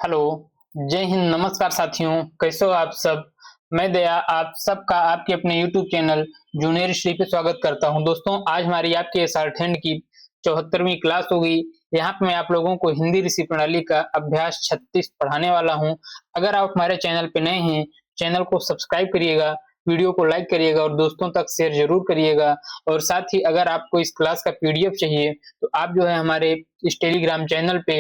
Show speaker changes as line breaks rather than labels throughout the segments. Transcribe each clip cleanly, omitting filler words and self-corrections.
Hello, जय हिंद, नमस्कार साथियों, कैसे हो आप सब? मैं दया आप सबका आपके अपने यूट्यूब चैनल जूनियर हिस्ट्री पे स्वागत करता हूं। दोस्तों, आज हमारी आपके शॉर्टहैंड की 74वीं क्लास होगी। यहाँ पे मैं आप लोगों को हिंदी ऋषि प्रणाली का अभ्यास 36 पढ़ाने वाला हूँ। अगर आप हमारे चैनल पे नए हैं, चैनल को सब्सक्राइब करिएगा, वीडियो को लाइक करिएगा और दोस्तों तक शेयर जरूर करिएगा। और साथ ही अगर आपको इस क्लास का पीडीएफ चाहिए तो आप जो है हमारे इस टेलीग्राम चैनल पे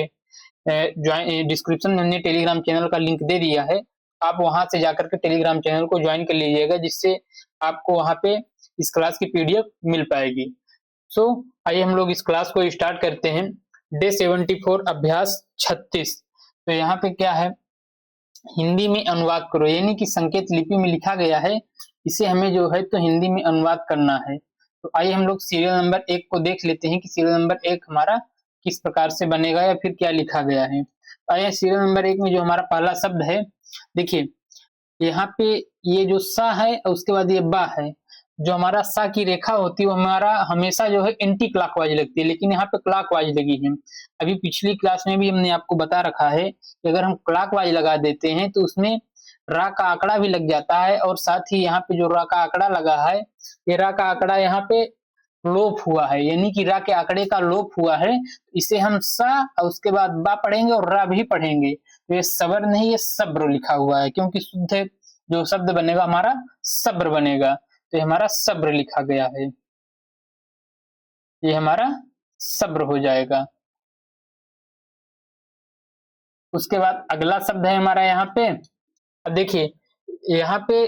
डिस्क्रिप्शन में हमने टेलीग्राम चैनल का लिंक दे दिया है। आप वहां से जाकर के टेलीग्राम चैनल को ज्वाइन कर लीजिएगा, जिससे आपको वहां पे इस क्लास की पीडीएफ मिल पाएगी। सो आइए हम लोग इस क्लास को स्टार्ट करते हैं। डे 74 अभ्यास 36। तो यहाँ पे क्या है, हिंदी में अनुवाद करो, यानी कि संकेत लिपि में लिखा गया है, इसे हमें जो है तो हिंदी में अनुवाद करना है। तो आइए हम लोग सीरियल नंबर 1 को देख लेते हैं कि सीरियल नंबर 1 हमारा किस प्रकार से बनेगा या फिर क्या लिखा गया है। तो आइए सीरियल नंबर 1 में जो हमारा पहला शब्द है, देखिए यहाँ पे ये जो सा है और उसके बाद ये बा है। जो हमारा सा की रेखा होती है वो हमारा हमेशा जो है एंटी क्लॉकवाइज लगती है, लेकिन यहाँ पे क्लॉकवाइज लगी है। अभी पिछली क्लास में भी हमने आपको बता रखा है कि अगर हम क्लॉकवाइज लगा देते हैं तो उसमें रा का आंकड़ा भी लग जाता है, और साथ ही यहाँ पे जो रा का आंकड़ा लगा है, ये रा का आंकड़ा यहाँ पे लोप हुआ है, यानी कि रा के आंकड़े का लोप हुआ है। इसे हम सा और उसके बाद बा पढ़ेंगे और रा भी पढ़ेंगे। तो ये सबर नहीं, ये सब्र लिखा हुआ है, क्योंकि शुद्ध जो शब्द बनेगा हमारा सब्र बनेगा। तो ये हमारा सब्र लिखा गया है, ये हमारा सब्र हो जाएगा। उसके बाद अगला शब्द है हमारा यहाँ पे। अब देखिए यहाँ पे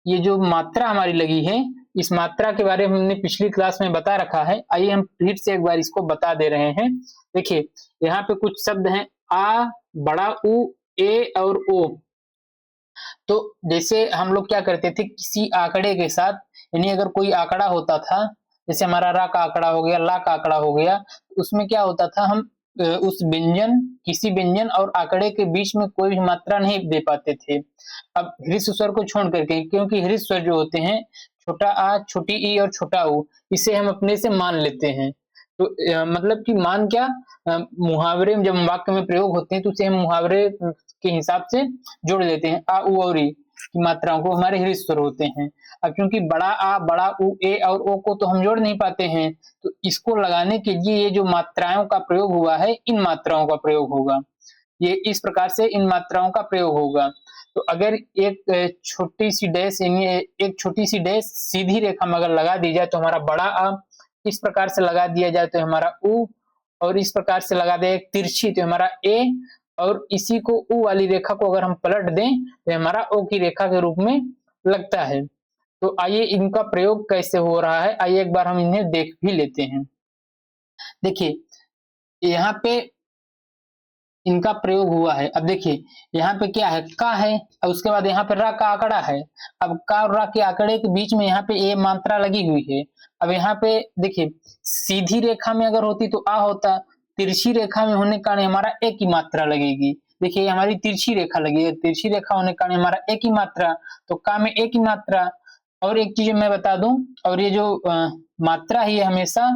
ये जो मात्रा हमारी लगी है, इस मात्रा के बारे में हमने पिछली क्लास में बता रखा है। आइए हम फिर से एक बार इसको बता दे रहे हैं। देखिए यहाँ पे कुछ शब्द हैं, आ, बड़ा उ, ए और ओ। तो जैसे हम लोग क्या करते थे, किसी आंकड़े के साथ, यानी अगर कोई आंकड़ा होता था, जैसे हमारा रा का आंकड़ा हो गया, ला का आंकड़ा हो गया, उसमें क्या होता था, हम उस व्यंजन, किसी व्यंजन और आंकड़े के बीच में कोई भी मात्रा नहीं दे पाते थे। अब हृस्व स्वर को छोड़ करके, क्योंकि हृस्व स्वर जो होते हैं, छोटा आ, छोटी ई और छोटा ऊ, इसे हम अपने से मान लेते हैं। तो मतलब कि मान क्या, मुहावरे में जब वाक्य में प्रयोग होते हैं तो उसे हम मुहावरे के हिसाब से जोड़ लेते हैं। आ उ और ई की मात्राओं को हमारे हृस्व स्वर होते हैं। अब क्योंकि बड़ा आ, बड़ा उ, ए और ओ को तो हम जोड़ नहीं पाते हैं, तो इसको लगाने के लिए ये जो मात्राओं का प्रयोग हुआ है, इन मात्राओं का प्रयोग होगा। ये इस प्रकार से इन मात्राओं का प्रयोग होगा। तो अगर एक छोटी सी डैश, यानी एक छोटी सी डैश सीधी रेखा में अगर लगा दी जाए तो हमारा बड़ा आ, इस प्रकार से लगा दिया जाए तो हमारा उ, और इस प्रकार से लगा दे एक तिरछी तो हमारा ए, और इसी को उ वाली रेखा को अगर हम पलट दें तो हमारा ओ की रेखा के रूप में लगता है। तो आइए इनका प्रयोग कैसे हो रहा है, आइए एक बार हम इन्हें देख भी लेते हैं। देखिए यहाँ पे इनका प्रयोग हुआ है। अब देखिए यहाँ पे क्या है, का है और उसके बाद यहाँ पे रा का आंकड़ा है। अब का और रा के आंकड़े के बीच में यहाँ पे ए मात्रा लगी हुई है। अब यहाँ पे देखिए सीधी रेखा में अगर होती तो आ होता, तिरछी रेखा में होने के कारण हमारा ए की मात्रा लगेगी। देखिए हमारी तिरछी रेखा लगी है, तिरछी रेखा होने के कारण हमारा ए की मात्रा, तो का में ए की मात्रा। और एक चीज मैं बता दूं, और ये जो मात्रा है ये हमेशा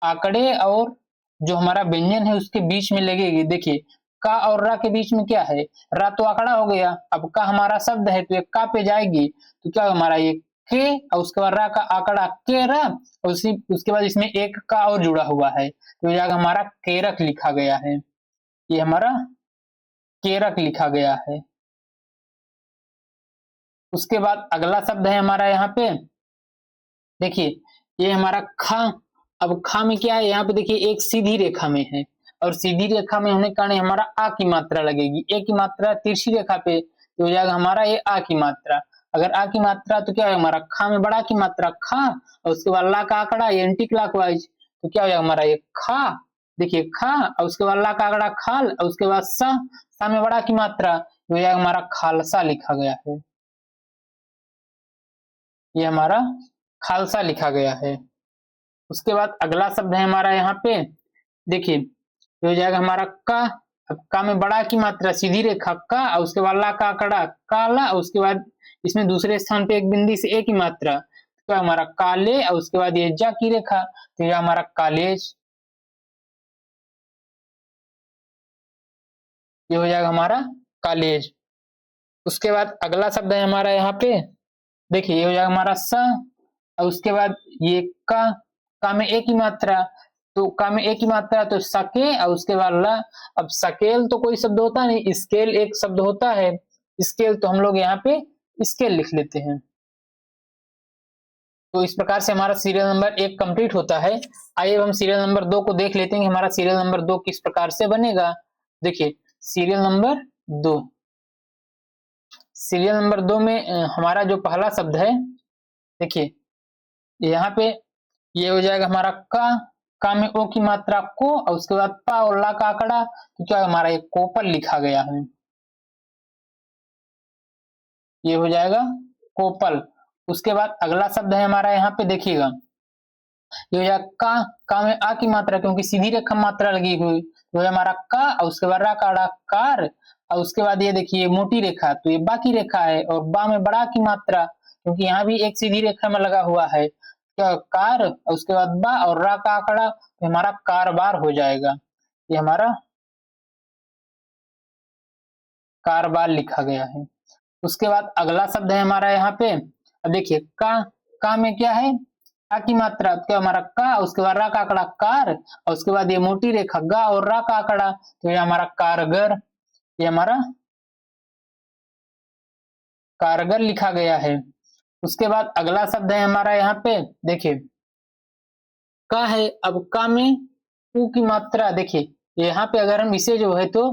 आंकड़े और जो हमारा व्यंजन है उसके बीच में लगेगी। देखिए का और रा के बीच में क्या है, रा तो आंकड़ा हो गया, अब का हमारा शब्द है तो ये का पे जाएगी, तो क्या हमारा ये के, और उसके बाद रा का आंकड़ा के रा, और उसी उसके बाद इसमें एक का और जुड़ा हुआ है, तो ये हमारा केरक लिखा गया है, ये हमारा केरक लिखा गया है। उसके बाद अगला शब्द है हमारा यहाँ पे, देखिए ये हमारा खा। अब खा में क्या है, यहाँ पे देखिए एक सीधी रेखा में है, और सीधी रेखा में होने के कारण हमारा आ की मात्रा लगेगी। ए की मात्रा तिरछी रेखा पे तो हो जाएगा हमारा ये आ की मात्रा। अगर आ की मात्रा तो क्या है, हमारा खा में बड़ा की मात्रा खा, और उसके बाद ला का आंकड़ा ये एंटी क्लॉकवाइज, तो क्या हो जाएगा हमारा ये खा। देखिए खा और उसके बाद ला का आंकड़ा खाल, और उसके बाद सा में बड़ा की मात्रा, तो हो जाएगा हमारा खालसा लिखा गया है, ये हमारा खालसा लिखा गया है। उसके बाद अगला शब्द है हमारा यहाँ पे, देखिए ये हो जाएगा हमारा का। अब का में बड़ा की मात्रा सीधी रेखा का, और उसके बाद ला का आंकड़ा काला, और उसके बाद इसमें दूसरे स्थान पे एक बिंदी से ए की मात्रा, तो हमारा काले, और उसके बाद ये जा की रेखा, तो ये हमारा कालेज। ये हो जाएगा हमारा कॉलेज। उसके बाद अगला शब्द है हमारा यहाँ पे, देखिए ये हो जाएगा हमारा स, और उसके बाद ये का में एक ही मात्रा, तो का में एक ही मात्रा तो सके, और उसके बाद ला। अब सकेल तो कोई शब्द होता नहीं, स्केल एक शब्द होता है, स्केल तो हम लोग यहाँ पे स्केल लिख लेते हैं। तो इस प्रकार से हमारा सीरियल नंबर 1 कंप्लीट होता है। आइए अब हम सीरियल नंबर 2 को देख लेते हैं कि हमारा सीरियल नंबर 2 किस प्रकार से बनेगा। देखिए सीरियल नंबर 2, सीरियल नंबर 2 में हमारा जो पहला शब्द है, देखिए यहाँ पे ये हो जाएगा हमारा का में ओ की मात्रा को, और उसके बाद पा और ला का आंकड़ा, तो क्या हमारा एक कोपल लिखा गया है, ये हो जाएगा कोपल। उसके बाद अगला शब्द है हमारा यहाँ पे, देखिएगा ये हो जाएगा का में आ की मात्रा, क्योंकि सीधी रेखा मात्रा लगी हुई, तो ये हमारा का, और उसके बाद रा काड़ा कार, और उसके बाद ये देखिए मोटी रेखा, तो ये बा की रेखा है, और बा में बड़ा की मात्रा, क्योंकि यहाँ भी एक सीधी रेखा में लगा हुआ है, क्या कार, और उसके बाद बा और रा का आंकड़ा, तो हमारा कारबार हो जाएगा, ये हमारा कारबार लिखा गया है। उसके बाद अगला शब्द है हमारा यहाँ पे, अब देखिए का में क्या है, का की मात्रा, तो क्या हमारा का, उसके बाद रा का आंकड़ा कार, और उसके बाद ये मोटी रेखा गा और रा का आंकड़ा, तो ये हमारा कारगर, ये हमारा कारगर लिखा गया है। उसके बाद अगला शब्द है हमारा यहाँ पे, देखिए का है, अब का में ऊ की मात्रा, देखिए यहाँ पे अगर हम इसे जो है तो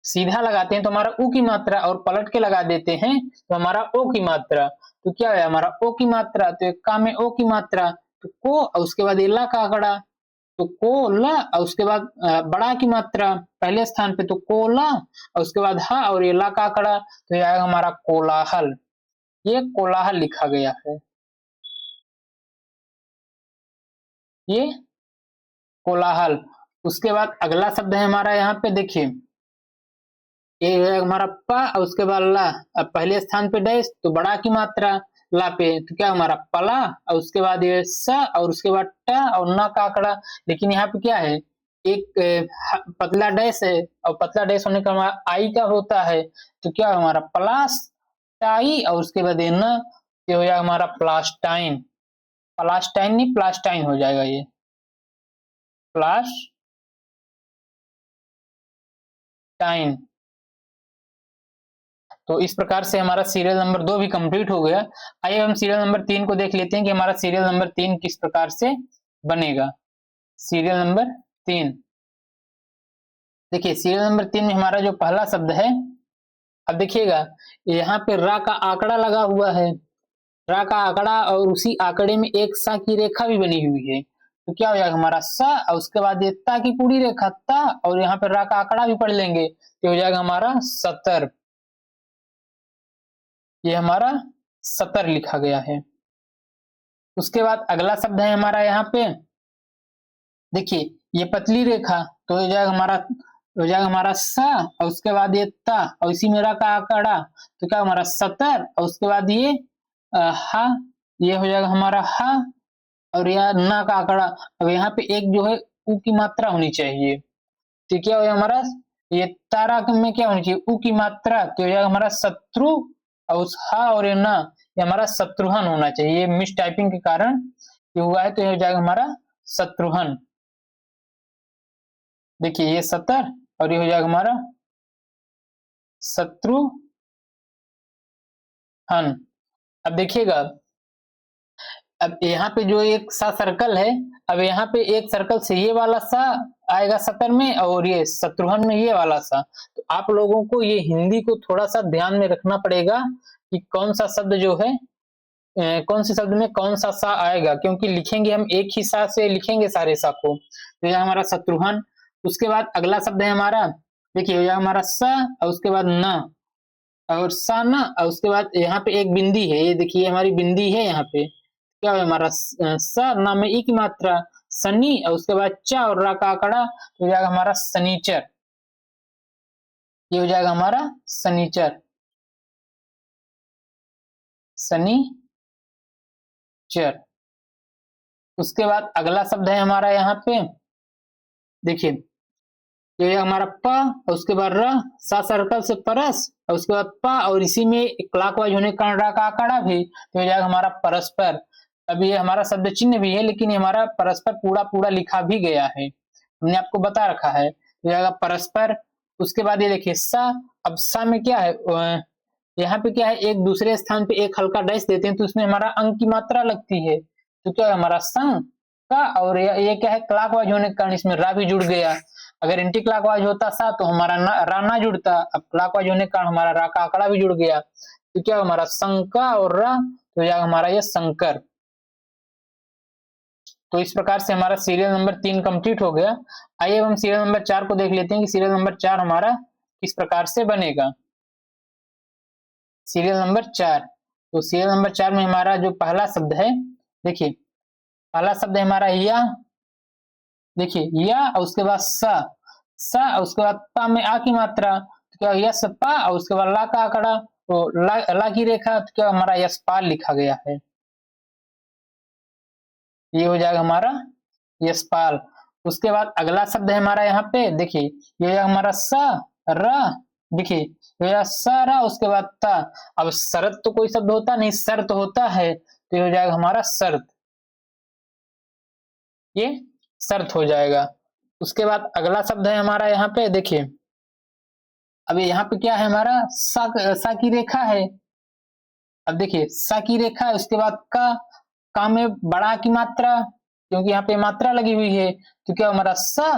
सीधा लगाते हैं तो हमारा ऊ की मात्रा, और पलट के लगा देते हैं तो हमारा ओ की मात्रा, तो क्या है हमारा ओ की मात्रा, तो का में ओ की मात्रा, तो को, और उसके बाद ये ला का आंकड़ा, तो कोला, और उसके बाद बड़ा की मात्रा पहले स्थान पे, तो कोला, और उसके बाद हा और ये ला का आंकड़ा, तो ये आएगा हमारा कोलाहल, ये कोलाहल लिखा गया है, ये कोलाहल। उसके बाद अगला शब्द है हमारा यहाँ पे, देखिए ये है हमारा पा, और उसके बाद ला, अब पहले स्थान पे डैश, तो बड़ा की मात्रा ला पे, तो क्या हमारा पला, और उसके बाद ये स, और उसके बाद ट और न का आंकड़ा, लेकिन यहाँ पे क्या है, एक पतला डैश है, और पतला डैश होने का हमारा आई का होता है, तो क्या हमारा प्लास टाई, और उसके बाद ये न, ये हो जाएगा हमारा प्लास्टाइन, प्लास्टाइन नहीं प्लास्टाइन हो जाएगा, ये प्लास्टाइन। तो इस प्रकार से हमारा सीरियल नंबर 2 भी कंप्लीट हो गया। आइए हम सीरियल नंबर 3 को देख लेते हैं कि हमारा सीरियल नंबर 3 किस प्रकार से बनेगा। सीरियल नंबर 3, देखिए सीरियल नंबर 3 में हमारा जो पहला शब्द है, अब देखिएगा यहाँ पे रा का आंकड़ा लगा हुआ है, रा का आंकड़ा, और उसी आंकड़े में एक सा की रेखा भी बनी हुई है, तो क्या हो जाएगा हमारा सा, और उसके बाद ये ता की पूरी रेखा ता, और यहाँ पे रा का आंकड़ा भी पढ़ लेंगे, तो हो जाएगा हमारा 70, ये हमारा 70 लिखा गया है। उसके बाद अगला शब्द है हमारा यहाँ पे, देखिए ये पतली रेखा, तो हो जाएगा हमारा सा, और उसके बाद ये ता, और इसी में रा का आंकड़ा, तो क्या हमारा 70, और उसके बाद ये हा, ये हो जाएगा हमारा हा, और यह ना का आंकड़ा, अब यहाँ पे एक जो है ऊ की मात्रा होनी चाहिए, तो क्या हो हमारा, ये तारा में क्या होनी चाहिए, ऊ की मात्रा, तो हो जाएगा हमारा शत्रु, और उस हा और ये ना, ये हमारा शत्रुहन होना चाहिए, ये मिस टाइपिंग के कारण ये हुआ है, तो ये हो जाएगा हमारा शत्रुहन। देखिए ये 70, और ये हो जाएगा हमारा शत्रुहन। अब देखिएगा, अब यहाँ पे जो एक सा सर्कल है, अब यहाँ पे एक सर्कल से ये वाला सा आएगा 70 में, और ये शत्रुघ्न में ये वाला सा, तो आप लोगों को ये हिंदी को थोड़ा सा ध्यान में रखना पड़ेगा कि कौन सा शब्द जो है कौन से शब्द में कौन सा सा आएगा, क्योंकि लिखेंगे हम एक ही सा से लिखेंगे सारे सा को, तो यह हमारा शत्रुघ्न। उसके बाद अगला शब्द है हमारा, देखिए यह हमारा स, और उसके बाद न, और सा न, और उसके बाद यहाँ पे एक बिंदी है, ये देखिए हमारी बिंदी है यहाँ पे, क्या है हमारा स न में ई की मात्रा शनि, और उसके बाद च और रा का आंकड़ा, तो हो जाएगा हमारा शनिचर, ये हो जाएगा हमारा शनिचर, शनिचर। उसके बाद अगला शब्द है हमारा यहाँ पे, देखिए ये हमारा प और उसके बाद र, सा सर्कल से परस और उसके बाद प और इसी में क्लॉकवाइज होने के कारण रा का आंकड़ा भी, तो हो जाएगा हमारा परस्पर। अब ये हमारा शब्द चिन्ह भी है लेकिन ये हमारा परस्पर पूरा पूरा लिखा भी गया है, हमने आपको बता रखा है, तो जाएगा परस्पर। उसके बाद ये देखिए सा, अब सा में क्या है, यहाँ पे क्या है, एक दूसरे स्थान पे एक हल्का डैश देते हैं तो उसमें हमारा अंक की मात्रा लगती है, तो क्या है हमारा संग का, और ये क्या है क्लॉकवाइज होने के कारण इसमें रा भी जुड़ गया। अगर एंटी क्लॉकवाइज होता सा तो हमारा रा ना जुड़ता, अब क्लॉकवाइज होने के कारण हमारा रा का आंकड़ा भी जुड़ गया, तो क्या हमारा संका और रा, तो यह हमारा ये शंकर। तो इस प्रकार से हमारा सीरियल नंबर 3 कंप्लीट हो गया। आइए हम सीरियल नंबर 4 को देख लेते हैं कि सीरियल नंबर 4 हमारा किस प्रकार से बनेगा। सीरियल नंबर 4, तो सीरियल नंबर 4 में हमारा जो पहला शब्द है, देखिए पहला शब्द है हमारा या, देखिए या और उसके बाद सा और उसके बाद पा में आ की मात्रा, तो क्या यस पा और उसके बाद ला का आंकड़ा, तो ला की रेखा, तो क्या हमारा यशपाल लिखा गया है, ये हो जाएगा हमारा यशपाल। उसके बाद अगला शब्द है हमारा यहाँ पे, देखिए ये हमारा स र, देखिए ये स र उसके बाद ता, अब शरत तो कोई शब्द होता नहीं, शर्त होता है, तो ये हो जाएगा हमारा शर्त, ये शर्त हो जाएगा। उसके बाद अगला शब्द है हमारा यहाँ पे, देखिए अब यहाँ पे क्या है हमारा सा की रेखा है, अब देखिए सा की रेखा है, उसके बाद का में बड़ा की मात्रा, क्योंकि यहाँ पे मात्रा लगी हुई है, तो क्या हमारा सा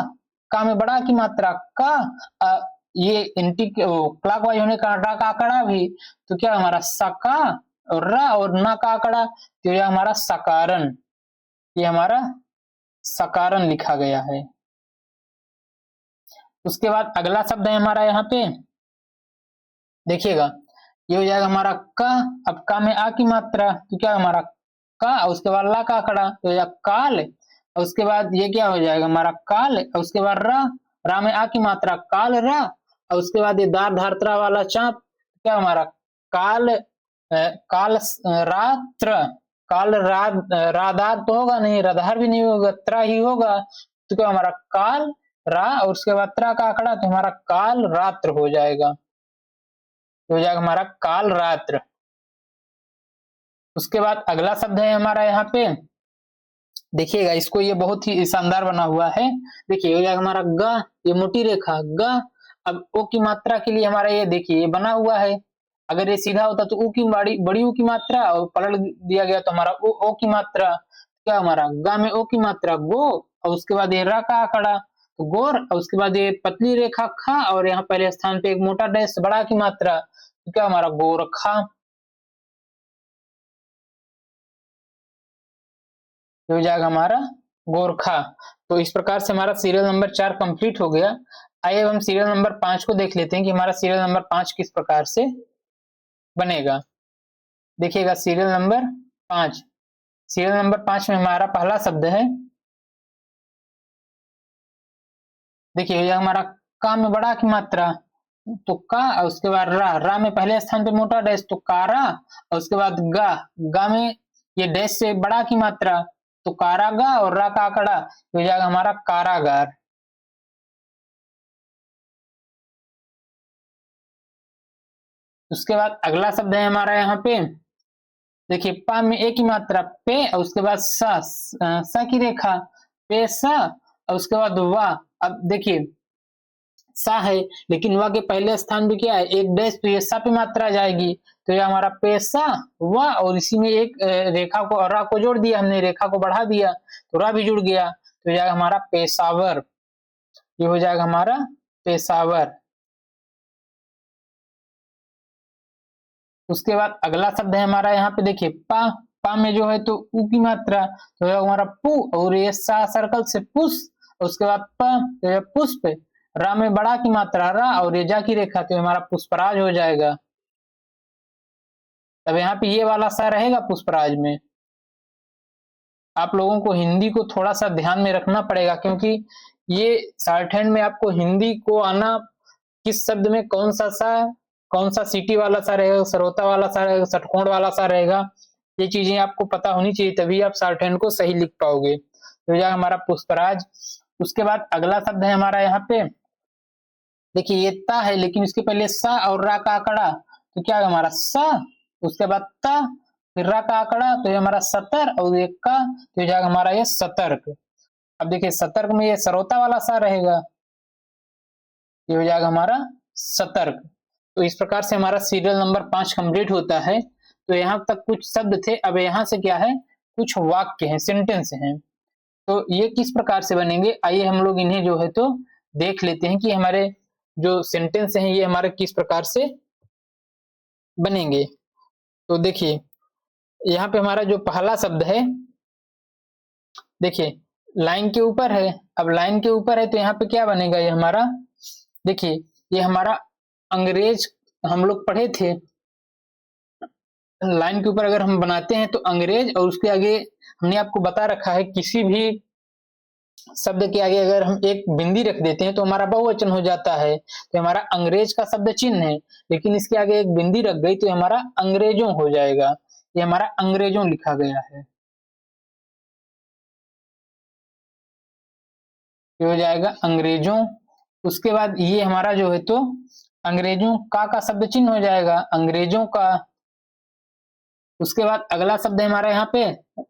का में बड़ा की मात्रा का, ये एंटी क्लॉकवाइज होने का रा का आंकड़ा भी, तो क्या हमारा सका और रा और ना का आंकड़ा, तो यह हमारा सकारण, ये हमारा सकारण लिखा गया है। उसके बाद अगला शब्द है हमारा यहाँ पे, देखिएगा ये हो जाएगा हमारा का, अब का में आ की मात्रा, तो क्या हमारा का और उसके बाद ला का आंकड़ा, तो यह काल, और उसके बाद ये क्या हो जाएगा हमारा काल और उसके बाद रा में आ की मात्रा काल रा, और उसके बाद ये दार धारत्रा वाला चाप, क्या हमारा काल काल रात्र, काल राधार तो होगा नहीं, राधार भी नहीं होगा, त्रा ही होगा, तो क्या हमारा काल रा और उसके बाद त्रा का आंकड़ा, तो हमारा काल रात्र हो जाएगा, तो हो जाएगा हमारा काल रात्र। उसके बाद अगला शब्द है हमारा यहाँ पे, देखिएगा इसको, ये बहुत ही शानदार बना हुआ है, देखिए हो जाएगा हमारा ग, ये मोटी रेखा ग, अब ओ की मात्रा के लिए हमारा ये देखिए ये बना हुआ है, अगर ये सीधा होता तो ऊ की बड़ी ऊ की मात्रा और पलट दिया गया तो हमारा ओ की मात्रा, क्या हमारा गा में ओ की मात्रा गो, और उसके बाद ये रा का आंकड़ा, तो गोर, और उसके बाद ये पतली रेखा खा और यहाँ पहले स्थान पे एक मोटा डैश बड़ा की मात्रा, तो क्या हमारा गोरखा, हो जाएगा हमारा गोरखा। तो इस प्रकार से हमारा सीरियल नंबर 4 कंप्लीट हो गया। आइए हम सीरियल नंबर 5 को देख लेते हैं कि हमारा सीरियल नंबर 5 किस प्रकार से बनेगा। देखिएगा सीरियल नंबर 5, सीरियल नंबर 5 में हमारा पहला शब्द है, देखिए यह हमारा का में बड़ा की मात्रा, तो का और उसके बाद रा में पहले स्थान पे मोटा डैश, तो कारा, और उसके बाद गा में ये डैश से बड़ा की मात्रा, तो कारागा और रा का आंकड़ा, तो हो जाएगा हमारा कारागार। उसके बाद अगला शब्द है हमारा यहाँ पे, देखिए पा में एक ही मात्रा पे और उसके बाद सा की रेखा पे सा, और उसके बाद वाह, अब देखिए सा है लेकिन वा के पहले स्थान पे क्या है एक डैश, तो ये सा पे मात्रा जाएगी, तो ये हमारा पैसा वा, और इसी में एक रेखा को और रा को जोड़ दिया हमने, रेखा को बढ़ा दिया तो रा भी जुड़ गया, तो जाएगा हमारा पेशावर, ये हो जाएगा हमारा पेशावर। उसके बाद अगला शब्द है हमारा यहाँ पे, देखिए पा में जो है तो उ की मात्रा, तो है हमारा पु, और ये सा सर्कल से पुष, उसके बाद प तो ये पुष्प, रा में बड़ा की मात्रा रा, और ये जा की रेखा, तो हमारा पुष्पराज हो जाएगा। तब यहाँ पे ये वाला सा रहेगा पुष्पराज में। आप लोगों को हिंदी को थोड़ा सा ध्यान में रखना पड़ेगा, क्योंकि ये शॉर्ट हैंड में आपको हिंदी को आना, किस शब्द में कौन सा सीटी वाला सा रहेगा, सरोता वाला सा रहेगा, षटकोण वाला सा रहेगा, ये चीजें आपको पता होनी चाहिए, तभी आप शॉर्ट हैंड को सही लिख पाओगे। तो यह हमारा पुष्पराज। उसके बाद अगला शब्द है हमारा यहाँ पे, देखिए ये ता है, लेकिन इसके पहले सा और रा का आंकड़ा, तो क्या हमारा सा, उसके बाद ता, फिर रा का आंकड़ा, तो ये हमारा सतर, और एक का, तो ये जाएगा हमारा ये सतर्क। अब देखिए सतर्क में ये सरोता वाला सा रहेगा, ये हो जाएगा हमारा सतर्क। तो इस प्रकार से हमारा सीरियल नंबर 5 कंप्लीट होता है। तो यहाँ तक कुछ शब्द थे, अब यहाँ से क्या है, कुछ वाक्य हैं, सेंटेंस हैं। तो ये किस प्रकार से बनेंगे, आइए हम लोग इन्हें जो है तो देख लेते हैं कि हमारे जो सेंटेंस हैं ये हमारे किस प्रकार से बनेंगे। तो देखिए यहाँ पे हमारा जो पहला शब्द है, देखिए लाइन के ऊपर है। अब लाइन के ऊपर है तो यहाँ पे क्या बनेगा, ये हमारा, देखिए ये हमारा अंग्रेज हम लोग पढ़े थे। लाइन के ऊपर अगर हम बनाते हैं तो अंग्रेज, और उसके आगे हमने आपको बता रखा है किसी भी शब्द के आगे अगर हम एक बिंदी रख देते हैं तो हमारा बहुवचन हो जाता है। तो हमारा अंग्रेज का शब्द चिन्ह है, लेकिन इसके आगे एक बिंदी रख गई तो हमारा अंग्रेजों हो जाएगा। ये हमारा अंग्रेजों लिखा गया है, ये हो जाएगा अंग्रेजों। उसके बाद ये हमारा जो है तो अंग्रेजों का शब्द चिन्ह हो जाएगा, अंग्रेजों का। उसके बाद अगला शब्द है हमारा यहाँ पे,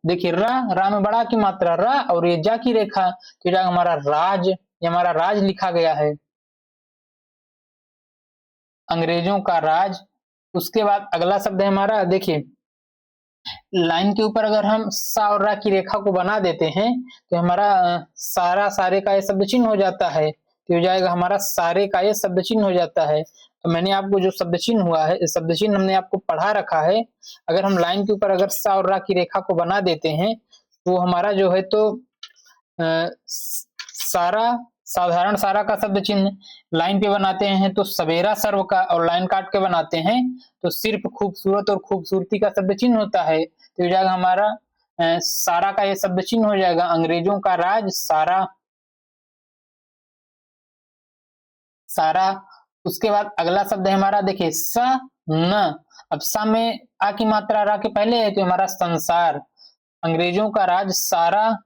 देखिए रा में बड़ा की मात्रा रा, और ये जा की रेखा, तो जाएगा हमारा राज, ये हमारा राज लिखा गया है, अंग्रेजों का राज। उसके बाद अगला शब्द है हमारा, देखिए लाइन के ऊपर अगर हम सा और रा की रेखा को बना देते हैं तो हमारा सारा सारे का ये शब्द चिन्ह हो जाता है, तो हो जाएगा हमारा सारे का ये शब्द चिन्ह हो जाता है। तो मैंने आपको जो शब्द चिन्ह हुआ है, शब्द चिन्ह हमने आपको पढ़ा रखा है। अगर हम लाइन के ऊपर अगर सा और रा की रेखा को बना देते हैं तो हमारा जो है तो सारा, साधारण सारा का शब्द चिन्ह लाइन पे बनाते हैं तो सवेरा सर्व का, और लाइन काट के बनाते हैं तो सिर्फ खूबसूरत और खूबसूरती का शब्द चिन्ह होता है, तो हो जाएगा हमारा सारा का ये शब्द चिन्ह हो जाएगा, अंग्रेजों का राज सारा, सारा। उसके बाद अगला शब्द है हमारा, देखिए स न। अब स में आ की मात्रा रा के पहले है तो हमारा संसार, अंग्रेजों का राज सारा,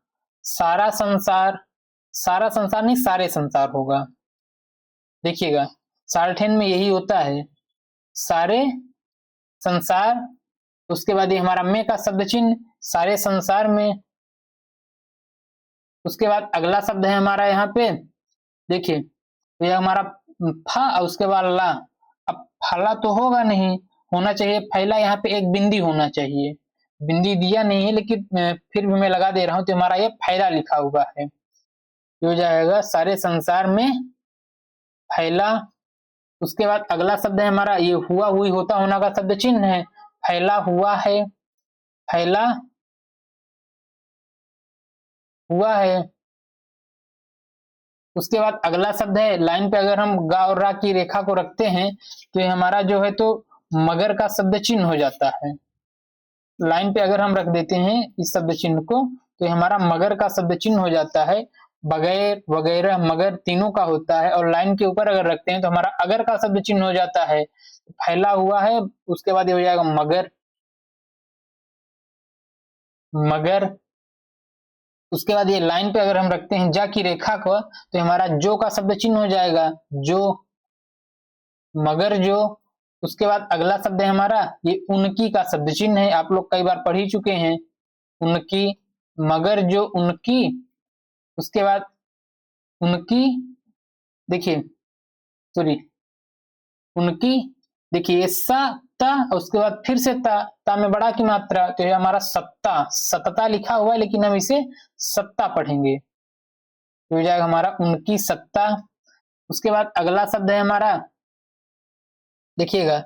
सारा संसार, सारा संसार नहीं सारे संसार होगा। देखिएगा सारठेन में यही होता है, सारे संसार। उसके बाद ये हमारा में का शब्द चिन्ह, सारे संसार में। उसके बाद अगला शब्द है हमारा यहाँ पे, देखिए तो ये हमारा फा, और उसके बाद ला। अब फला तो होगा नहीं, होना चाहिए फैला, यहाँ पे एक बिंदी होना चाहिए, बिंदी दिया नहीं है लेकिन फिर भी मैं लगा दे रहा हूँ, तो हमारा ये फैला लिखा हुआ है, हो जाएगा सारे संसार में फैला। उसके बाद अगला शब्द है हमारा, ये हुआ हुई होता होना का शब्द चिन्ह है, फैला हुआ है, फैला हुआ है। उसके बाद अगला शब्द है, लाइन पे अगर हम गा और रा की रेखा को रखते हैं तो ये हमारा जो है तो मगर का शब्द चिन्ह हो जाता है। लाइन पे अगर हम रख देते हैं इस शब्द चिन्ह को तो ये हमारा मगर का शब्द चिन्ह हो जाता है, बगैर वगैरह मगर तीनों का होता है। और लाइन के ऊपर अगर रखते हैं तो हमारा अगर का शब्द चिन्ह हो जाता है, फैला हुआ है, उसके बाद ये हो जाएगा मगर, मगर। उसके बाद ये लाइन पे अगर हम रखते हैं जा की रेखा को तो हमारा जो का शब्द चिन्ह हो जाएगा, जो, मगर जो। उसके बाद अगला शब्द है हमारा, ये उनकी का शब्द चिन्ह है, आप लोग कई बार पढ़ ही चुके हैं, उनकी, मगर जो उनकी। उसके बाद उनकी, देखिए सॉरी उनकी, देखिए ये सा ता, उसके बाद फिर से ता में बड़ा की मात्रा, तो ये हमारा सत्ता, सत्ता लिखा हुआ है लेकिन हम इसे सत्ता पढ़ेंगे, तो हो जाएगा हमारा उनकी सत्ता। उसके बाद अगला शब्द है हमारा, देखिएगा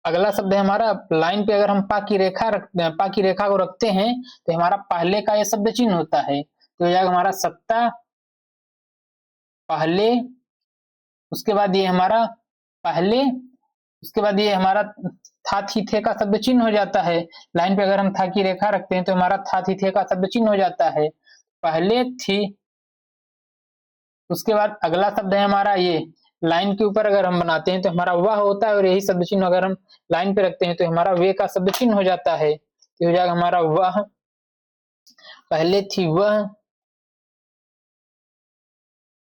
अगला शब्द है हमारा, लाइन पे अगर हम पा की रेखा को रखते हैं तो हमारा पहले का यह शब्द चिन्ह होता है, तो हो जाएगा हमारा सत्ता, पहले। उसके बाद ये हमारा पहले, उसके बाद ये हमारा था थी थे का शब्द चिन्ह हो जाता है, लाइन पे अगर हम था की रेखा रखते हैं तो हमारा था थी थे का शब्द चिन्ह हो जाता है, पहले थी। उसके बाद अगला शब्द है हमारा, ये लाइन के ऊपर अगर हम बनाते हैं तो हमारा वह होता है, और यही शब्द चिन्ह अगर हम लाइन पे रखते हैं तो हमारा वे का शब्द चिन्ह हो जाता है, तो हो जाएगा हमारा वह, पहले थी वह।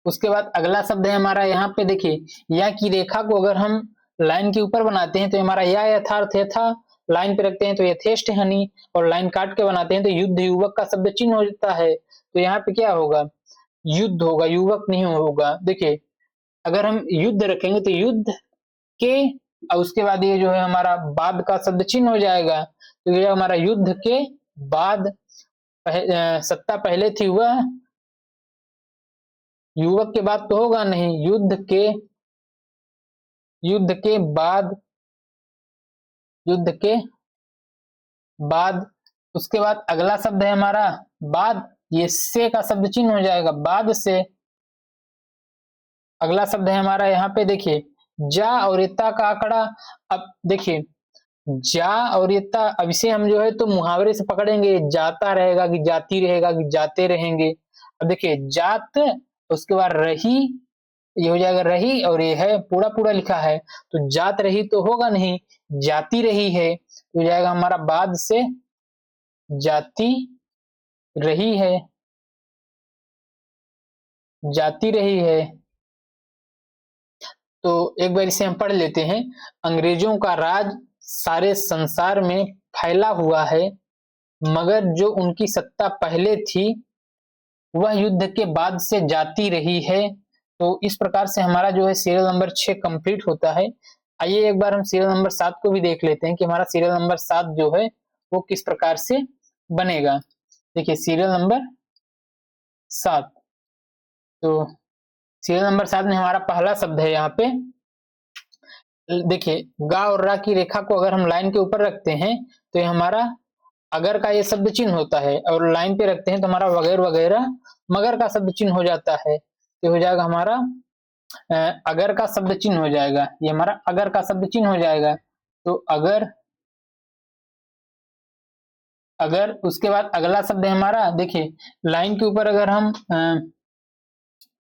उसके बाद अगला शब्द है हमारा यहाँ पे देखिए, या की रेखा को अगर हम लाइन के ऊपर बनाते हैं तो हमारा या यथार्थ यथा, लाइन पे रखते हैं तो यथेष्ट हनि, और लाइन काट के बनाते हैं तो युद्ध युवक का शब्द चिन्ह हो जाता है। तो यहाँ पे क्या होगा, युद्ध होगा, युवक नहीं होगा। देखिए अगर हम युद्ध रखेंगे तो युद्ध के, और उसके बाद ये जो है हमारा बाद का शब्द चिन्ह हो जाएगा। तो ये हमारा युद्ध के बाद सत्ता पहले थी वह, युवक के बाद तो होगा नहीं, युद्ध के बाद, युद्ध के बाद। उसके बाद अगला शब्द है हमारा बाद, ये से का शब्द चिन्ह हो जाएगा, बाद से। अगला शब्द है हमारा यहाँ पे देखिए, जा और इत्ता का आंकड़ा। अब देखिए जा और इत्ता, अब इसे हम जो है तो मुहावरे से पकड़ेंगे, जाता रहेगा कि जाती रहेगा कि जाते रहेंगे। अब देखिए जात, उसके बाद रही, ये हो जाएगा रही, और ये है पूरा पूरा लिखा है तो जात रही तो होगा नहीं, जाती रही है तो हो जाएगा हमारा बाद से जाती रही है, जाती रही है। तो एक बार इसे हम पढ़ लेते हैं। अंग्रेजों का राज सारे संसार में फैला हुआ है, मगर जो उनकी सत्ता पहले थी वह युद्ध के बाद से जाती रही है। तो इस प्रकार से हमारा जो है सीरियल नंबर 6 कंप्लीट होता है। आइए एक बार हम सीरियल नंबर 7 को भी देख लेते हैं कि हमारा सीरियल नंबर 7 जो है वो किस प्रकार से बनेगा। देखिए सीरियल नंबर 7, तो सीरियल नंबर 7 में हमारा पहला शब्द है यहाँ पे, देखिए गा और रा की रेखा को अगर हम लाइन के ऊपर रखते हैं तो ये हमारा अगर का ये शब्द चिन्ह होता है, और लाइन पे रखते हैं तो हमारा वगैरह वगैरह मगर का शब्द चिन्ह हो जाता है। तो हो जाएगा हमारा अगर का शब्द चिन्ह हो जाएगा, ये हमारा अगर का शब्द चिन्ह हो जाएगा। तो अगर, अगर उसके बाद अगला शब्द है हमारा, देखिए लाइन के ऊपर अगर हम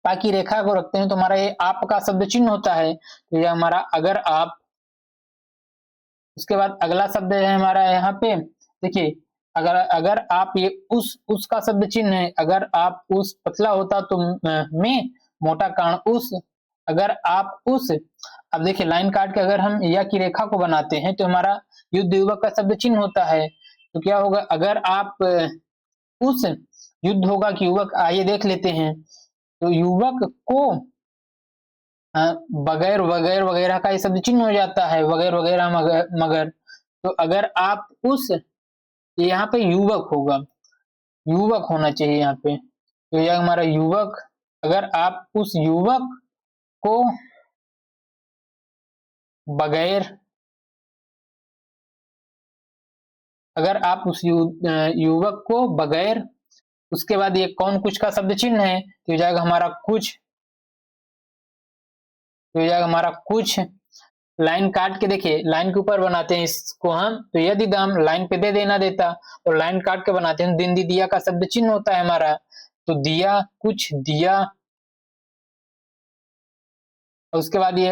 पा की रेखा को रखते हैं तो हमारा ये आप का शब्द चिन्ह होता है, तो ये हमारा अगर आप। उसके बाद अगला शब्द है हमारा यहाँ पे, देखिए अगर अगर आप, ये उसका शब्द चिन्ह है, अगर आप उस, पतला होता तो में, मोटा कारण उस, अगर आप उस। अब देखिए लाइन काट के अगर हम या की रेखा को बनाते हैं तो हमारा युद्ध युवक का शब्द चिन्ह होता है। तो क्या होगा, अगर आप उस, युद्ध होगा कि युवक, आइए देख लेते हैं। तो युवक को बगैर वगैर वगैरह का ये शब्द चिन्ह हो जाता है, वगैर वगैरह मगर मगर। तो अगर आप उस, यहाँ पे युवक होगा, युवक होना चाहिए यहाँ पे, तो यह हमारा युवक, अगर आप उस युवक को बगैर, अगर आप उस युवक को बगैर, उसके बाद ये कौन कुछ का शब्द चिन्ह है तो हो जाएगा हमारा कुछ, तो हो जाएगा हमारा कुछ। लाइन काट के देखिए लाइन के ऊपर बनाते हैं इसको हम, तो यदि दाम लाइन पे दे देना देता, और लाइन काट के बनाते हैं दिन दी दिया का शब्द चिन्ह होता है हमारा, तो दिया कुछ दिया। और उसके बाद ये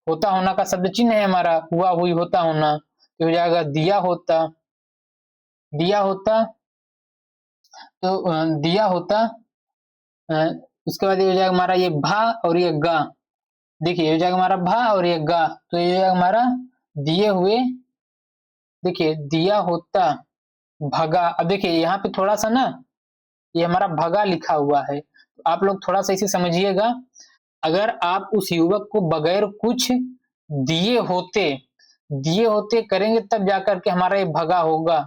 होता होना का शब्द चिन्ह है हमारा, हुआ हुई होता होना, तो हो जाएगा दिया होता, दिया होता। तो दिया होता, उसके बाद ये हो जाएगा हमारा ये भा और ये गा। देखिए हो जाएगा हमारा भा और ये गा, तो ये हमारा दिए हुए, देखिए दिया होता भगा। अब देखिए यहाँ पे थोड़ा सा ना ये हमारा भगा लिखा हुआ है, तो आप लोग थोड़ा सा इसे समझिएगा। अगर आप उस युवक को बगैर कुछ दिए होते, दिए होते करेंगे तब जाकर के हमारा ये भगा होगा।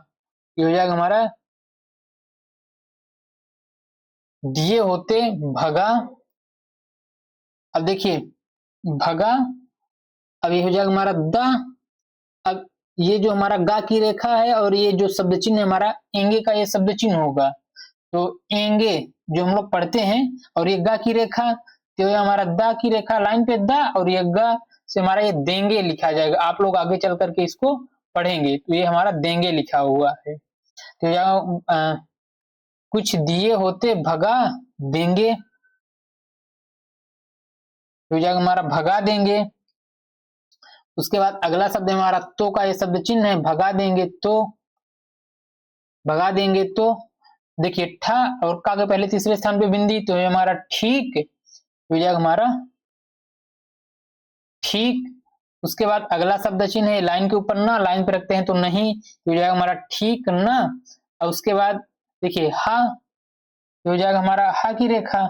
ये हो जाएगा हमारा दिए होते भगा। अब देखिए भगा, अब ये हो जाएगा हमारा दा। अब ये जो हमारा गा की रेखा है और ये जो शब्द चिन्ह हमारा एंगे का ये शब्द चिन्ह होगा, तो एंगे जो हम लोग पढ़ते हैं, और ये गा की रेखा, तो ये हमारा दा की रेखा लाइन पे दा, और ये गा से हमारा ये देंगे लिखा जाएगा। आप लोग आगे चल करके इसको पढ़ेंगे तो ये हमारा देंगे लिखा हुआ है। तो यहाँ कुछ दिए होते भगा देंगे, तो जाएगा हमारा भगा देंगे। उसके बाद अगला शब्द हमारा तो का ये शब्द चिन्ह है, भगा देंगे तो, भगा देंगे तो। देखिए ठा और का के पहले तीसरे स्थान पे बिंदी, तो ये हमारा ठीक हो जाएगा हमारा ठीक। उसके बाद अगला शब्द चिन्ह है लाइन के ऊपर ना, लाइन पे रखते हैं तो नहीं, तो हो जाएगा हमारा ठीक ना। और उसके बाद देखिए हा, हो जाएगा हमारा हा की रेखा।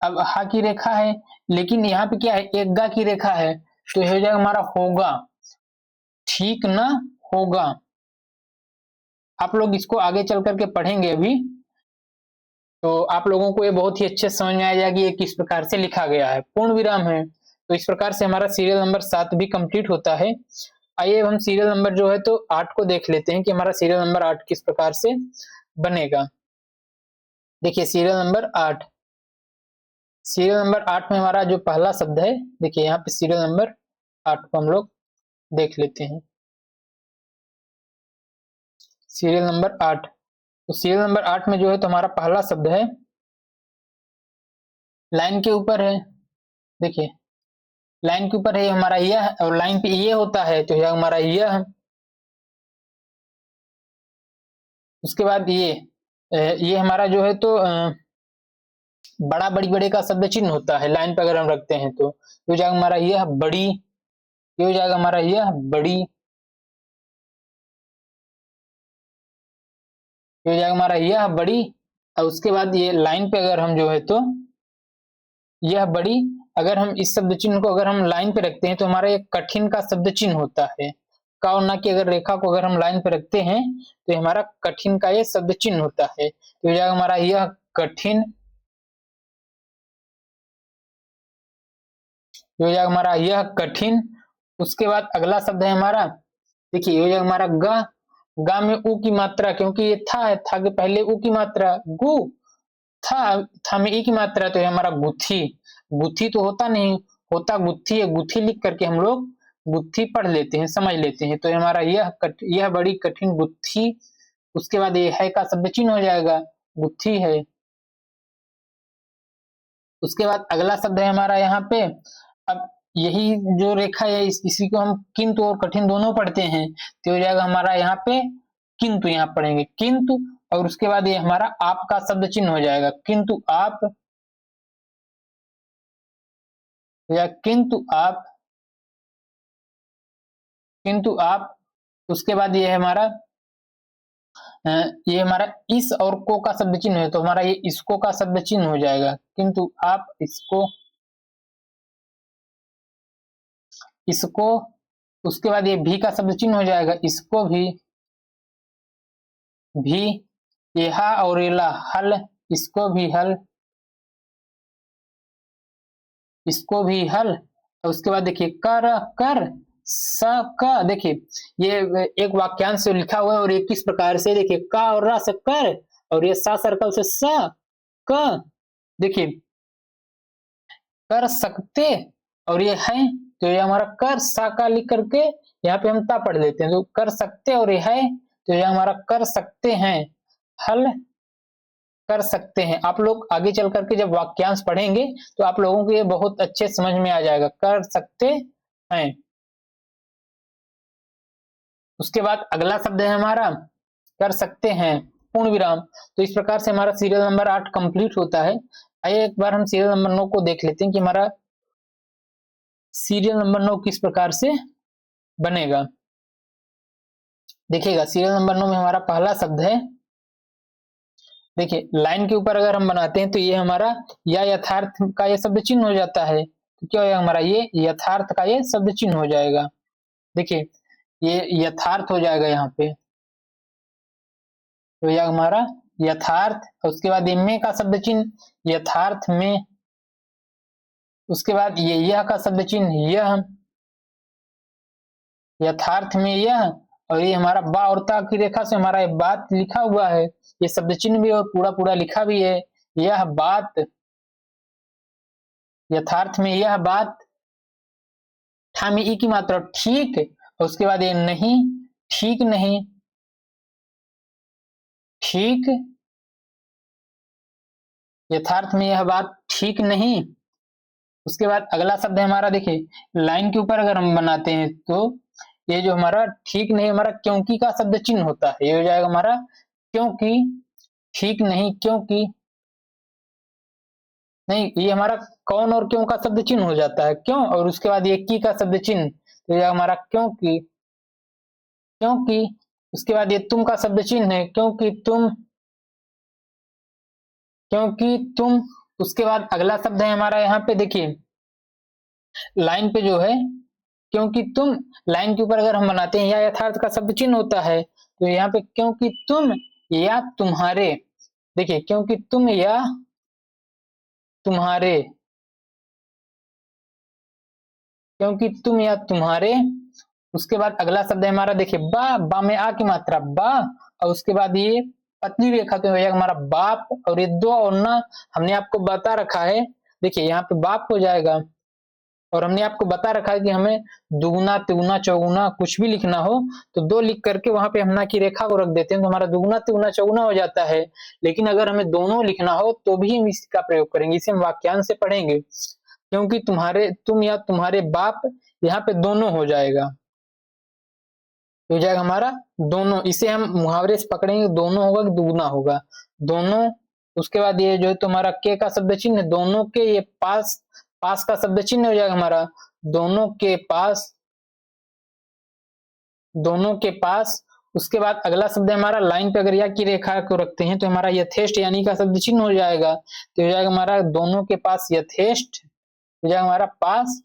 अब हा की रेखा है, लेकिन यहाँ पे क्या है, एक गा की रेखा है, तो हो जाएगा हमारा होगा, ठीक ना होगा। आप लोग इसको आगे चल करके पढ़ेंगे अभी, तो आप लोगों को ये बहुत ही अच्छे समझ में आ जाएगा कि ये किस प्रकार से लिखा गया है, पूर्ण विराम है। तो इस प्रकार से हमारा सीरियल नंबर 7 भी कंप्लीट होता है। आइए हम सीरियल नंबर जो है तो 8 को देख लेते हैं कि हमारा सीरियल नंबर 8 किस प्रकार से बनेगा। देखिए सीरियल नंबर 8, सीरियल नंबर 8 में हमारा जो पहला शब्द है, देखिए यहाँ पे सीरियल नंबर 8 को हम लोग देख लेते हैं। सीरियल नंबर 8, तो सीरियल नंबर 8 में जो है तो हमारा पहला शब्द है, लाइन के ऊपर है। देखिए लाइन के ऊपर है हमारा यह, और लाइन पे ये होता है तो यह हमारा यह। उसके बाद ये हमारा जो है तो बड़ा बड़ी बड़े का शब्द चिन्ह होता है, लाइन पे अगर हम रखते हैं तो हो जाएगा हमारा यह बड़ी, ये हो जाएगा हमारा यह बड़ी, ये हो जाएगा हमारा यह बड़ी। और उसके बाद ये लाइन पे अगर हम जो है तो यह बड़ी, अगर हम इस शब्द चिन्ह को अगर हम लाइन पे रखते हैं तो हमारा एक कठिन का शब्द चिन्ह होता है। का और ना की अगर रेखा को अगर हम लाइन पे रखते हैं तो ये हमारा कठिन का ये शब्द चिन्ह होता है, तो हो जाएगा हमारा यह कठिन, हो जाएगा हमारा यह कठिन। उसके बाद अगला शब्द है हमारा, देखिए हो जाएगा हमारा ग, गा में ऊ की मात्रा, क्योंकि ये था है, था के पहले ऊ की मात्रा, गु था में ई की मात्रा, तो ये हमारा गुत्थी। गुत्थी तो होता नहीं, होता गुत्थी है, गुत्थी लिख करके हम लोग गुत्थी पढ़ लेते हैं, समझ लेते हैं। तो ये हमारा यह बड़ी कठिन गुत्थी। उसके बाद ये है का शब्द चिन्ह हो जाएगा, गुत्थी है। उसके बाद अगला शब्द है हमारा यहाँ पे, अब यही जो रेखा है इसी को हम किंतु और कठिन दोनों पढ़ते हैं, तो हो जाएगा हमारा यहाँ पे किंतु, यहाँ पढ़ेंगे किंतु। और उसके बाद ये हमारा आप का शब्द चिन्ह हो जाएगा, किंतु आप, या किंतु आप, किंतु आप। उसके बाद ये है हमारा ये हमारा इस और को का शब्द चिन्ह है, तो हमारा ये इसको का शब्द चिन्ह हो जाएगा, किंतु आप इसको, इसको। उसके बाद ये भी का शब्द चिन्ह हो जाएगा, इसको भी, भी। ये हा और ये ला, हल, इसको भी हल, इसको भी हल। और उसके बाद देखिए कर, कर, स, क। देखिए ये एक वाक्यांश से लिखा हुआ है और ये किस प्रकार से, देखिए का और रा से कर, और ये सा सर्कल से स, क। देखिए कर सकते, और ये है, तो ये हमारा कर सा का लिख करके यहाँ पे हम ता पढ़ लेते हैं, तो कर सकते और ये है, तो ये हमारा कर सकते हैं, हल कर सकते हैं। आप लोग आगे चल करके जब वाक्यांश पढ़ेंगे तो आप लोगों को ये बहुत अच्छे समझ में आ जाएगा, कर सकते हैं। उसके बाद अगला शब्द है हमारा कर सकते हैं, पूर्ण विराम। तो इस प्रकार से हमारा सीरियल नंबर 8 कंप्लीट होता है। आइए एक बार हम सीरियल नंबर 9 को देख लेते हैं कि हमारा सीरियल नंबर 9 किस प्रकार से बनेगा। देखिएगा सीरियल नंबर 9 में हमारा पहला शब्द है, देखिए लाइन के ऊपर अगर हम बनाते हैं तो ये हमारा या यथार्थ का ये शब्द चिन्ह हो जाता है, तो क्या होगा हमारा ये यथार्थ का ये शब्द चिन्ह हो जाएगा। देखिए ये यथार्थ हो जाएगा यहाँ पे, तो यह हमारा यथार्थ। उसके बाद ये में का शब्द चिन्ह, यथार्थ में। उसके बाद ये यह का शब्द चिन्ह, यह, यथार्थ में यह। और ये हमारा बा और ता की रेखा से हमारा ये बात लिखा हुआ है, ये शब्द चिन्ह भी और पूरा पूरा लिखा भी है, यह बात, यथार्थ में यह बात। ठा में ई की मात्रा ठीक, और उसके बाद ये नहीं, ठीक नहीं, ठीक, यथार्थ में यह बात ठीक नहीं। उसके बाद अगला शब्द है हमारा, देखिए लाइन के ऊपर अगर हम बनाते हैं तो ये जो हमारा ठीक नहीं हमारा क्योंकि का शब्द चिन्ह होता है, ये हो जाएगा हमारा क्योंकि, ठीक नहीं क्योंकि। नहीं, ये हमारा कौन और क्यों का शब्द चिन्ह हो जाता है, क्यों, और उसके बाद ये की का शब्द चिन्ह, तो ये हमारा क्योंकि, क्योंकि, उसके बाद ये तुम का शब्द चिन्ह है, क्योंकि तुम, क्योंकि तुम, उसके बाद अगला शब्द है हमारा यहाँ पे देखिए, लाइन पे जो है, क्योंकि तुम, लाइन के ऊपर अगर हम बनाते हैं या यथार्थ का शब्द चिन्ह होता है, तो यहाँ पे क्योंकि तुम या तुम्हारे, देखिए क्योंकि तुम या तुम्हारे, क्योंकि तुम या तुम्हारे, उसके बाद अगला शब्द है हमारा देखिए बा, बा में आ की मात्रा बा, और उसके बाद ये पतली रेखा तो हो हमारा बाप, और ये दो और ना हमने आपको बता रखा है, देखिए यहाँ पे बाप हो जाएगा, और हमने आपको बता रखा है कि हमें दुगुना तिगुना चौगुना कुछ भी लिखना हो तो दो लिख करके वहां पे हम ना की रेखा को रख देते हैं, तो हमारा दुगुना तिगुना चौगुना हो जाता है। लेकिन अगर हमें दोनों लिखना हो तो भी हम इसका प्रयोग करेंगे, इसे हम वाक्यांश से पढ़ेंगे, क्योंकि तुम्हारे, तुम या तुम्हारे बाप, यहाँ पे दोनों हो जाएगा, हो जाएगा हमारा दोनों, इसे हम मुहावरे से पकड़ेंगे, दोनों होगा कि दुगुना होगा, दोनों। उसके बाद ये जो है तुम्हारा के का शब्द चिन्ह, दोनों के, ये पास, पास का शब्द चिन्ह हो जाएगा हमारा, दोनों के पास, दोनों के पास। उसके बाद अगला शब्द है हमारा, लाइन पे अगर या की रेखा को रखते हैं तो हमारा यथेष्ट यानी का शब्द चिन्ह हो जाएगा, तो हो जाएगा हमारा दोनों के पास यथेष्ट, हो जाएगा हमारा पास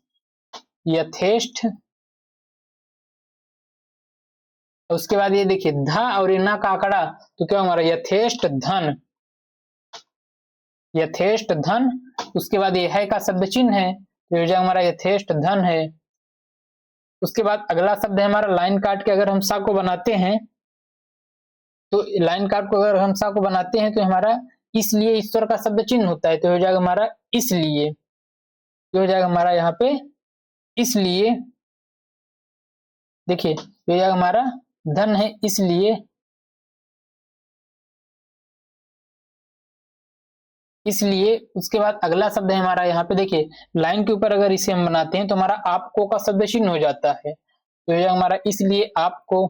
यथेष्ट। उसके बाद ये देखिए धा और ना का आंकड़ा, तो क्या हमारा यथेष्ट धन, यथेष्ट धन। उसके बाद ये है का शब्द चिन्ह है, तो हो जाएगा हमारा यथेष्ट धन है। उसके बाद अगला शब्द है हमारा, लाइन काट के अगर हम सा को बनाते हैं, तो लाइन काट को अगर हम सा को बनाते हैं तो हमारा इसलिए ईश्वर का शब्द चिन्ह होता है, तो हो जाएगा हमारा इसलिए, तो हो जाएगा हमारा यहाँ पे इसलिए, देखिए हो जाएगा हमारा धन है इसलिए, इसलिए। उसके बाद अगला शब्द है हमारा यहाँ पे देखिए, लाइन के ऊपर अगर इसे हम बनाते हैं तो हमारा आपको का शब्द चिन्ह हो जाता है, तो ये हमारा इसलिए आपको,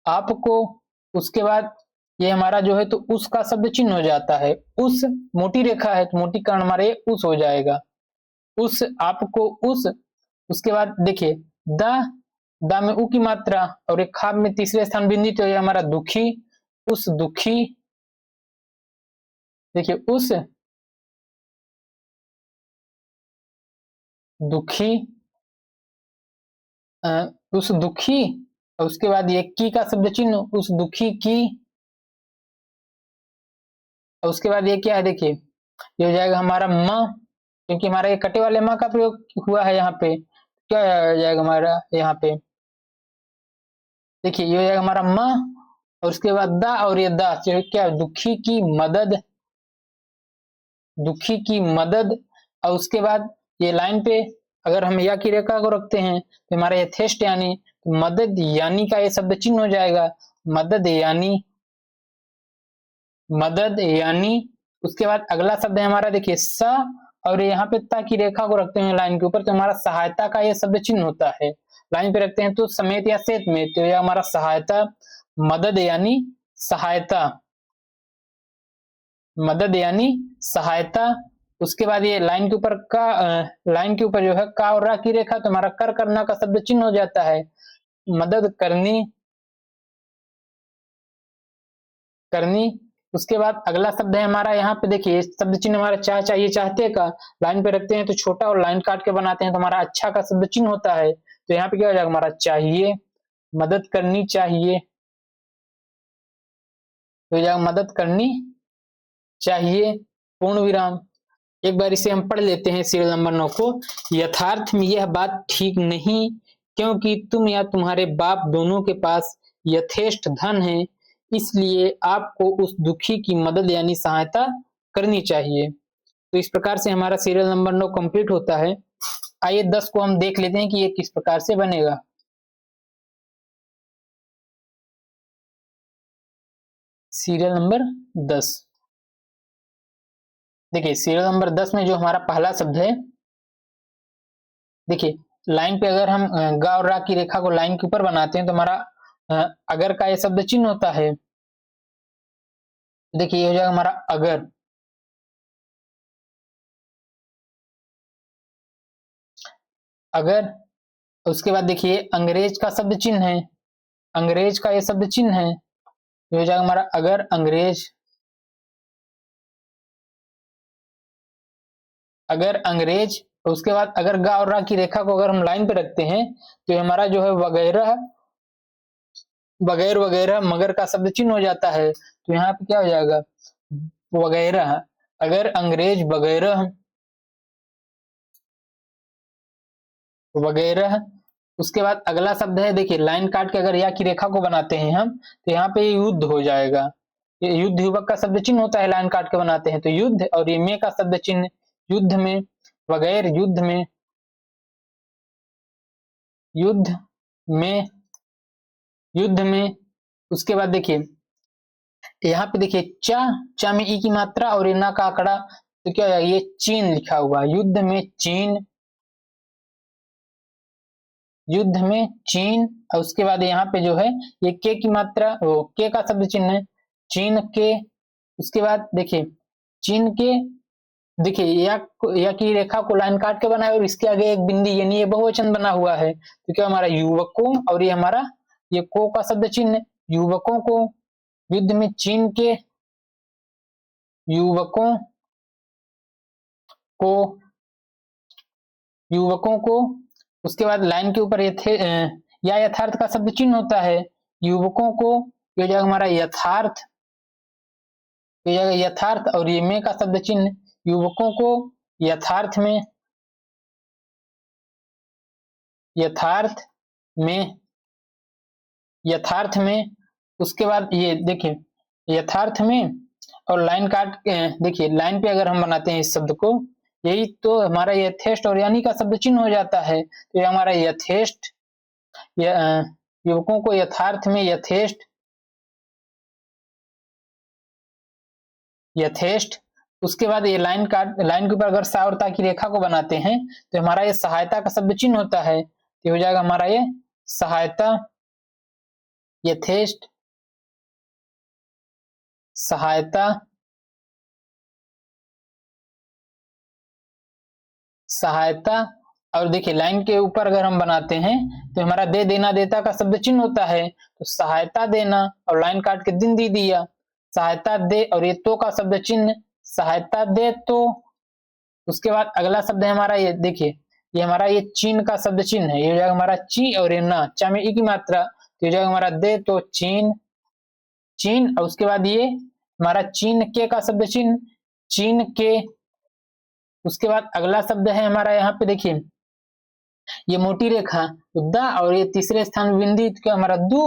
आपको। उसके बाद ये हमारा जो है तो उसका शब्द चिन्ह हो जाता है, उस, मोटी रेखा है तो मोटी कारण हमारे उस हो जाएगा, उस, आपको उस। उसके बाद देखिए द, द में उ की मात्रा, और एक खाब में तीसरे स्थान बिंदु, तो ये हमारा दुखी, उस दुखी, देखिए उस दुखी, उस दुखी, और उसके बाद ये की का शब्द चिन्ह, उस दुखी की, और उसके बाद ये क्या है देखिए, ये हो जाएगा हमारा माँ, क्योंकि हमारा ये कटे वाले माँ का प्रयोग हुआ है यहाँ पे, क्या हो जाएगा हमारा यहाँ पे, देखिए ये हो जाएगा हमारा माँ, और उसके बाद दा, और ये दा जो क्या, दुखी की मदद, दुखी की मदद। और उसके बाद ये लाइन पे अगर हम या की रेखा को रखते हैं तो हमारा यथेष्ट यानी, तो मदद यानी का ये शब्द चिन्ह हो जाएगा, मदद यानी, मदद यानी। उसके बाद अगला शब्द है हमारा देखिए स, और यहाँ पे ता की रेखा को रखते हैं लाइन के ऊपर, तो हमारा सहायता का ये शब्द चिन्ह होता है, लाइन पे रखते हैं तो समेत या सेत में, तो यह हमारा सहायता, मदद यानी सहायता, मदद यानी सहायता। उसके बाद ये लाइन के ऊपर का, लाइन के ऊपर जो है का और रा की रेखा, तो हमारा कर करना का शब्द चिन्ह हो जाता है, मदद करनी, करनी। उसके बाद अगला शब्द है हमारा यहाँ पे देखिए, शब्द चिन्ह हमारा चाह चाहिए चाहते का, लाइन पे रखते हैं तो छोटा, और लाइन काट के बनाते हैं तो हमारा अच्छा का शब्द चिन्ह होता है, तो यहाँ पे क्या हो जाएगा हमारा चाहिए, मदद करनी चाहिए, तो हो जाएगा मदद करनी चाहिए, पूर्ण विराम। एक बार इसे हम पढ़ लेते हैं सीरियल नंबर 9 को। यथार्थ में यह बात ठीक नहीं, क्योंकि तुम या तुम्हारे बाप दोनों के पास यथेष्ट धन है, इसलिए आपको उस दुखी की मदद यानी सहायता करनी चाहिए। तो इस प्रकार से हमारा सीरियल नंबर 9 कंप्लीट होता है। आइए 10 को हम देख लेते हैं कि ये किस प्रकार से बनेगा। सीरियल नंबर 10, देखिए सीरियल नंबर 10 में जो हमारा पहला शब्द है, देखिए लाइन पे अगर हम गा और रा की रेखा को लाइन के ऊपर बनाते हैं तो हमारा अगर का ये शब्द चिन्ह होता है, देखिए ये हो जाएगा हमारा अगर। अगर उसके बाद देखिए अंग्रेज का शब्द चिन्ह है, अंग्रेज का ये शब्द चिन्ह है, ये हो जाएगा हमारा अगर अंग्रेज। अगर अंग्रेज, उसके बाद अगर गा और रा की रेखा को अगर हम लाइन पे रखते हैं तो ये हमारा जो है वगैरह, वगैर वगैरह मगर का शब्द चिन्ह हो जाता है, तो यहाँ पे क्या हो जाएगा वगैरह। अगर अंग्रेज वगैरह, वगैरह। उसके बाद अगला शब्द है, देखिए लाइन काट के अगर या की रेखा को बनाते हैं हम तो यहाँ पे युद्ध हो जाएगा। ये युद्ध युवक का शब्द चिन्ह होता है, लाइन काट के बनाते हैं तो युद्ध, और ये में का शब्द चिन्ह युद्ध में, वगैर युद्ध में, युद्ध में, युद्ध में। उसके बाद देखिए यहाँ पे देखिए चा, चा में ई की मात्रा और ये ना का आंकड़ा, तो क्या है ये चीन लिखा हुआ, युद्ध में चीन, युद्ध में चीन। और उसके बाद यहाँ पे जो है ये के की मात्रा, वो के का शब्द चिन्ह है, चीन के। उसके बाद देखिए चीन के, देखिए या की रेखा को लाइन काट के बनाए और इसके आगे एक बिंदी, यानी ये बहुवचन बना हुआ है, तो क्या हमारा युवकों, और ये हमारा ये को का शब्द चिन्ह, युवकों को, युद्ध में चीन के युवकों को, युवकों को। उसके बाद लाइन के ऊपर या यथार्थ का शब्द चिन्ह होता है, युवकों को, ये हो जाएगा हमारा यथार्थ, ये हो जाएगा यथार्थ, और ये में का शब्द चिन्ह, युवकों को यथार्थ में, यथार्थ में, यथार्थ में। उसके बाद ये देखिए यथार्थ में, और लाइन काट देखिए लाइन पे अगर हम बनाते हैं इस शब्द को, यही तो हमारा यथेष्ट और यानी का शब्द चिन्ह हो जाता है, तो ये हमारा यथेष्ट, युवकों को यथार्थ में यथेष्ट, यथेष्ट। उसके बाद ये लाइन के ऊपर अगर सा और ता की रेखा को बनाते हैं तो हमारा ये सहायता का शब्द चिन्ह होता है, तो हो जाएगा हमारा ये सहायता, यथेष्ट, सहायता, सहायता। और देखिए लाइन के ऊपर अगर हम बनाते हैं तो हमारा दे देना देता का शब्द चिन्ह होता है, तो सहायता देना, और लाइन काट के दिन दी दिया, सहायता दे, और ये तो का शब्द चिन्ह, सहायता दे तो। उसके बाद अगला शब्द है हमारा ये, देखिए ये हमारा ये चीन का शब्द चिन्ह है, ये हो जाएगा हमारा ची, और ये ना, चा में ई की मात्रा, तो हो जाएगा हमारा दे तो चीन, चीन। और उसके बाद ये हमारा चीन के का शब्द चिन्ह, चीन के। उसके बाद अगला शब्द है हमारा यहाँ पे देखिए ये मोटी रेखा तो दा, और ये तीसरे स्थान में बिंदी, तो क्या हमारा दू,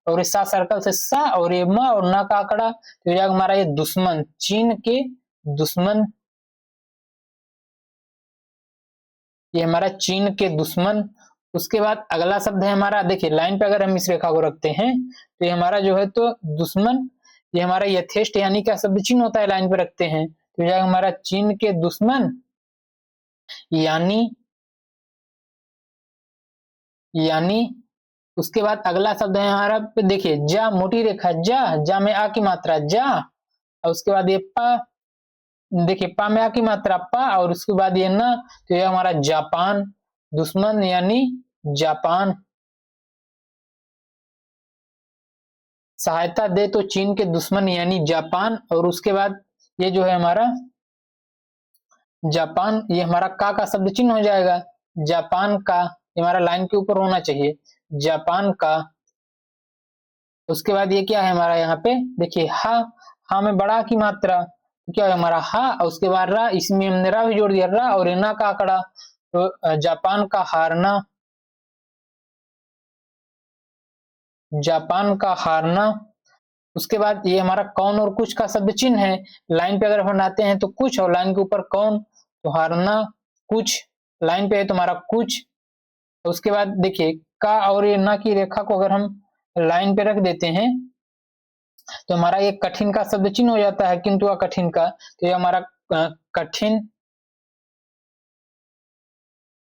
और ये सा सर्कल से सा, और ये म और ना का आंकड़ा, तो जाएगा हमारा ये दुश्मन, चीन के दुश्मन, ये हमारा चीन के दुश्मन। उसके बाद अगला शब्द है हमारा, देखिए लाइन पे अगर हम इस रेखा को रखते हैं तो ये हमारा जो है तो दुश्मन, ये हमारा यथेष्ट यानी क्या शब्द चिन्ह होता है, लाइन पे रखते हैं तो जाएगा हमारा चीन के दुश्मन, यानी, यानी। उसके बाद अगला शब्द है हमारा, देखिए जा, मोटी रेखा जा, जा में आ की मात्रा जा, और उसके बाद ये पा, देखिए पा में आ की मात्रा पा, और उसके बाद ये ना, तो ये हमारा जापान, दुश्मन यानी जापान, सहायता दे तो चीन के दुश्मन यानी जापान। और उसके बाद ये जो है हमारा जापान, ये हमारा का शब्द चिन्ह हो जाएगा, जापान का, ये हमारा लाइन के ऊपर होना चाहिए, जापान का। उसके बाद ये क्या है हमारा यहाँ पे, देखिए हा, हा में बड़ा की मात्रा, तो क्या है हमारा हा, और उसके बाद रा, इसमें हमने रा भी जोड़ दिया, रा और ना का आंकड़ा, तो जापान का हारना, जापान का हारना। उसके बाद ये हमारा कौन और कुछ का शब्द चिन्ह है, लाइन पे अगर बनाते हैं तो कुछ, और लाइन के ऊपर कौन, तो हारना कुछ, लाइन पे है तुम्हारा कुछ। उसके बाद देखिए का और ये ना की रेखा को अगर हम लाइन पे रख देते हैं तो हमारा ये कठिन का शब्द चिन्ह हो जाता है, किंतु कठिन का, तो ये हमारा कठिन,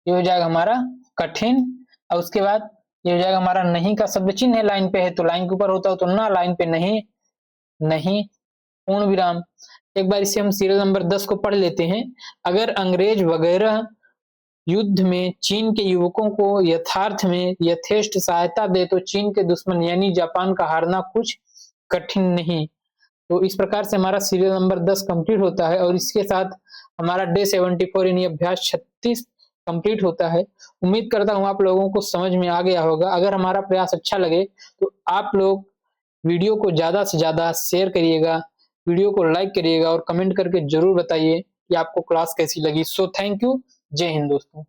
ये हो जाएगा हमारा कठिन। और उसके बाद ये हो जाएगा हमारा नहीं का शब्द चिन्ह है, लाइन पे है तो लाइन के ऊपर होता है तो ना, लाइन पे नहीं, नहीं। पूर्ण विराम। एक बार इसे हम सीरियल नंबर 10 को पढ़ लेते हैं। अगर अंग्रेज वगैरह युद्ध में चीन के युवकों को यथार्थ में यथेष्ट सहायता दे तो चीन के दुश्मन यानी जापान का हारना कुछ कठिन नहीं। तो इस प्रकार से हमारा सीरियल नंबर 10 कंप्लीट होता है और इसके साथ हमारा डे 74 यानी अभ्यास 36 कंप्लीट होता है। उम्मीद करता हूँ आप लोगों को समझ में आ गया होगा। अगर हमारा प्रयास अच्छा लगे तो आप लोग वीडियो को ज़्यादा से ज़्यादा शेयर करिएगा, वीडियो को लाइक करिएगा और कमेंट करके ज़रूर बताइए कि आपको क्लास कैसी लगी। So thank you. जय हिंद दोस्तों।